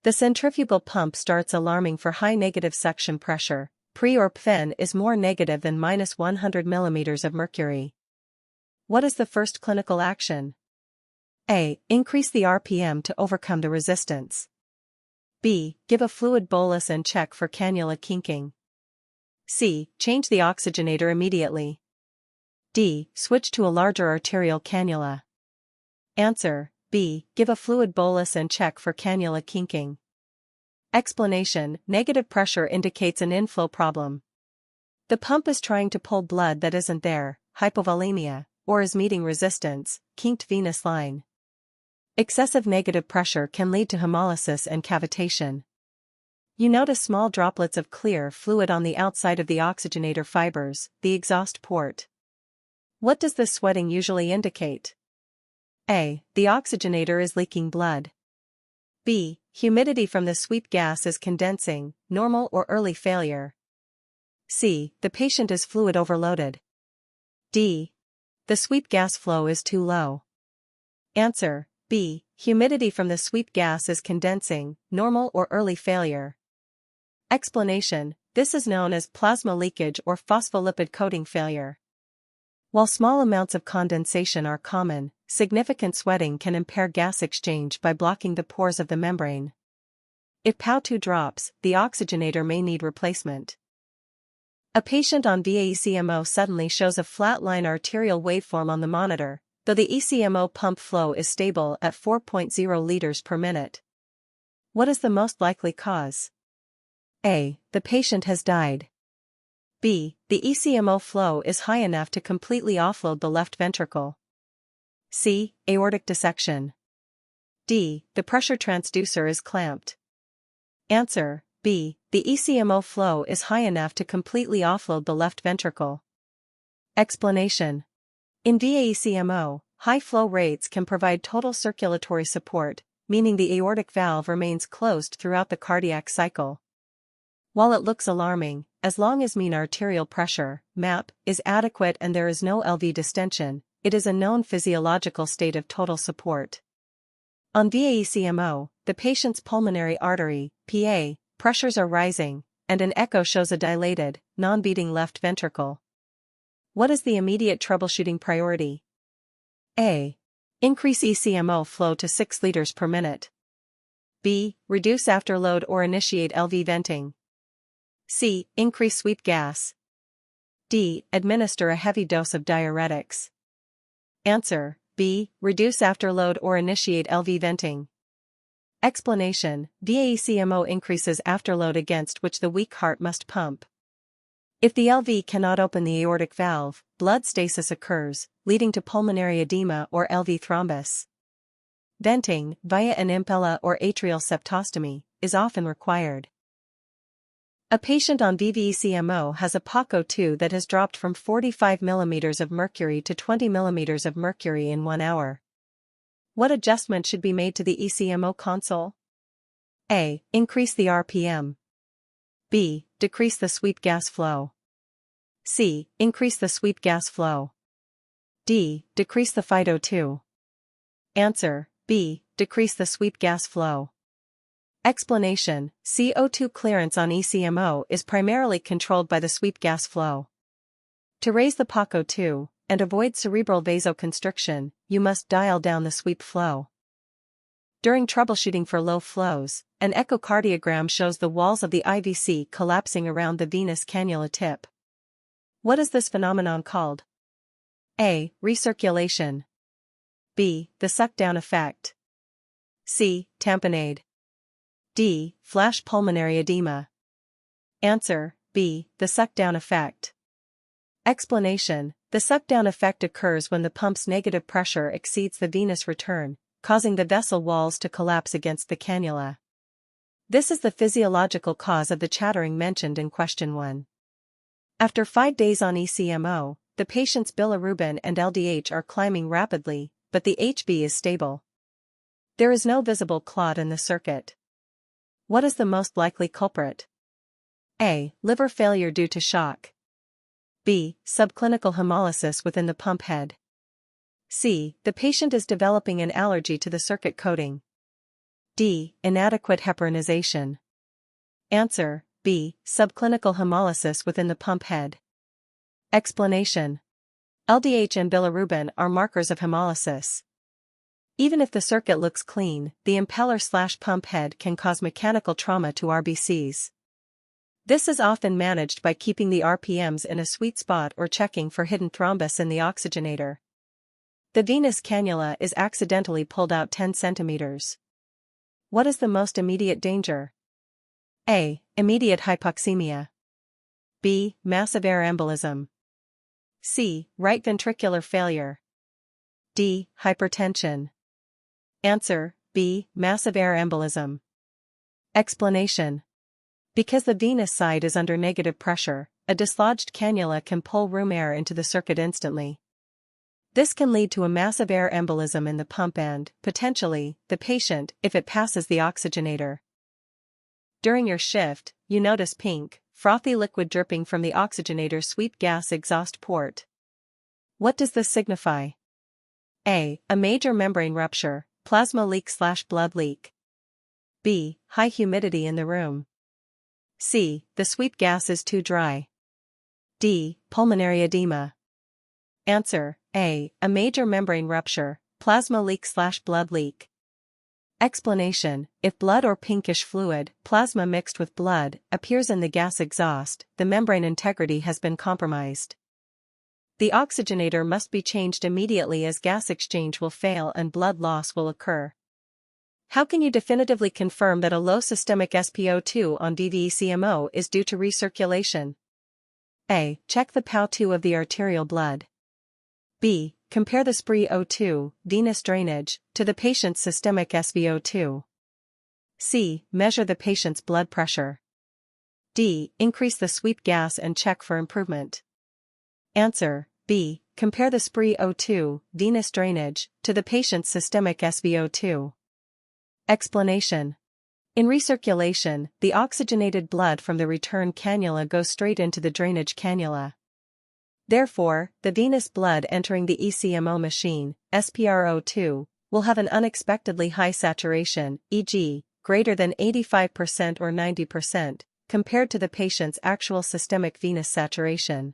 The centrifugal pump starts alarming for high negative suction pressure. Pre or PFN is more negative than -100 mm of mercury. What is the first clinical action? A. Increase the RPM to overcome the resistance. B. Give a fluid bolus and check for cannula kinking. C. Change the oxygenator immediately. D. Switch to a larger arterial cannula. Answer: B. Give a fluid bolus and check for cannula kinking. Explanation: negative pressure indicates an inflow problem. The pump is trying to pull blood that isn't there, hypovolemia, or is meeting resistance, kinked venous line. Excessive negative pressure can lead to hemolysis and cavitation. You notice small droplets of clear fluid on the outside of the oxygenator fibers, the exhaust port. What does this sweating usually indicate? A. The oxygenator is leaking blood. B. Humidity from the sweep gas is condensing, normal or early failure. C. The patient is fluid overloaded. D. The sweep gas flow is too low. Answer: B. Humidity from the sweep gas is condensing, normal or early failure. Explanation: this is known as plasma leakage or phospholipid coating failure. While small amounts of condensation are common, significant sweating can impair gas exchange by blocking the pores of the membrane. If POW2 drops, the oxygenator may need replacement. A patient on ECMO suddenly shows a flatline arterial waveform on the monitor, though the ECMO pump flow is stable at 4.0 liters per minute. What is the most likely cause? A. The patient has died. B. The ECMO flow is high enough to completely offload the left ventricle. C. Aortic dissection. D. The pressure transducer is clamped. Answer: B. The ECMO flow is high enough to completely offload the left ventricle. Explanation: in ECMO, high flow rates can provide total circulatory support, meaning the aortic valve remains closed throughout the cardiac cycle. While it looks alarming, as long as mean arterial pressure, MAP, is adequate and there is no LV distension, it is a known physiological state of total support. On ECMO, the patient's pulmonary artery, PA, pressures are rising, and an echo shows a dilated, non-beating left ventricle. What is the immediate troubleshooting priority? A. Increase ECMO flow to 6 liters per minute. B. Reduce afterload or initiate LV venting. C. Increase sweep gas. D. Administer a heavy dose of diuretics. Answer: B. Reduce afterload or initiate LV venting. Explanation: ECMO increases afterload against which the weak heart must pump. If the LV cannot open the aortic valve, blood stasis occurs, leading to pulmonary edema or LV thrombus. Venting, via an impella or atrial septostomy, is often required. A patient on ECMO has a POCO2 that has dropped from 45 mm of mercury to 20 mm of mercury in 1 hour. What adjustment should be made to the ECMO console? A. Increase the RPM. B. Decrease the sweep gas flow. C. Increase the sweep gas flow. D. Decrease the FIDO2. Answer: B. Decrease the sweep gas flow. Explanation: CO2 clearance on ECMO is primarily controlled by the sweep gas flow. To raise the POCO2 and avoid cerebral vasoconstriction, you must dial down the sweep flow. During troubleshooting for low flows, an echocardiogram shows the walls of the IVC collapsing around the venous cannula tip. What is this phenomenon called? A. Recirculation. B. The suck-down effect. C. Tamponade. D. Flash pulmonary edema. Answer: B. The suck-down effect. Explanation: the suck-down effect occurs when the pump's negative pressure exceeds the venous return, causing the vessel walls to collapse against the cannula. This is the physiological cause of the chattering mentioned in question 1. After 5 days on ECMO, the patient's bilirubin and LDH are climbing rapidly, but the HB is stable. There is no visible clot in the circuit. What is the most likely culprit? A. Liver failure due to shock. B. Subclinical hemolysis within the pump head. C. The patient is developing an allergy to the circuit coating. D. Inadequate heparinization. Answer: B. Subclinical hemolysis within the pump head. Explanation: LDH and bilirubin are markers of hemolysis. Even if the circuit looks clean, the impeller/pump head can cause mechanical trauma to RBCs. This is often managed by keeping the RPMs in a sweet spot or checking for hidden thrombus in the oxygenator. The venous cannula is accidentally pulled out 10 centimeters. What is the most immediate danger? A. Immediate hypoxemia. B. Massive air embolism. C. Right ventricular failure. D. Hypertension. Answer: B. Massive air embolism. Explanation: because the venous side is under negative pressure, a dislodged cannula can pull room air into the circuit instantly. This can lead to a massive air embolism in the pump and, potentially, the patient if it passes the oxygenator. During your shift, you notice pink, frothy liquid dripping from the oxygenator's sweet gas exhaust port. What does this signify? A. A major membrane rupture, plasma leak/blood leak. B. High humidity in the room. C. The sweet gas is too dry. D. Pulmonary edema. Answer: A. A major membrane rupture, plasma leak/blood leak. Explanation: if blood or pinkish fluid, plasma mixed with blood, appears in the gas exhaust, the membrane integrity has been compromised. The oxygenator must be changed immediately as gas exchange will fail and blood loss will occur. How can you definitively confirm that a low systemic SpO2 on DV-ECMO is due to recirculation? A. Check the PO2 of the arterial blood. B. Compare the SpO2, venous drainage, to the patient's systemic SpO2. C. Measure the patient's blood pressure. D. Increase the sweet gas and check for improvement. Answer: B. Compare the SpO2, venous drainage, to the patient's systemic SpO2. Explanation: in recirculation, the oxygenated blood from the return cannula goes straight into the drainage cannula. Therefore, the venous blood entering the ECMO machine, SpRO2, will have an unexpectedly high saturation, e.g., greater than 85% or 90%, compared to the patient's actual systemic venous saturation.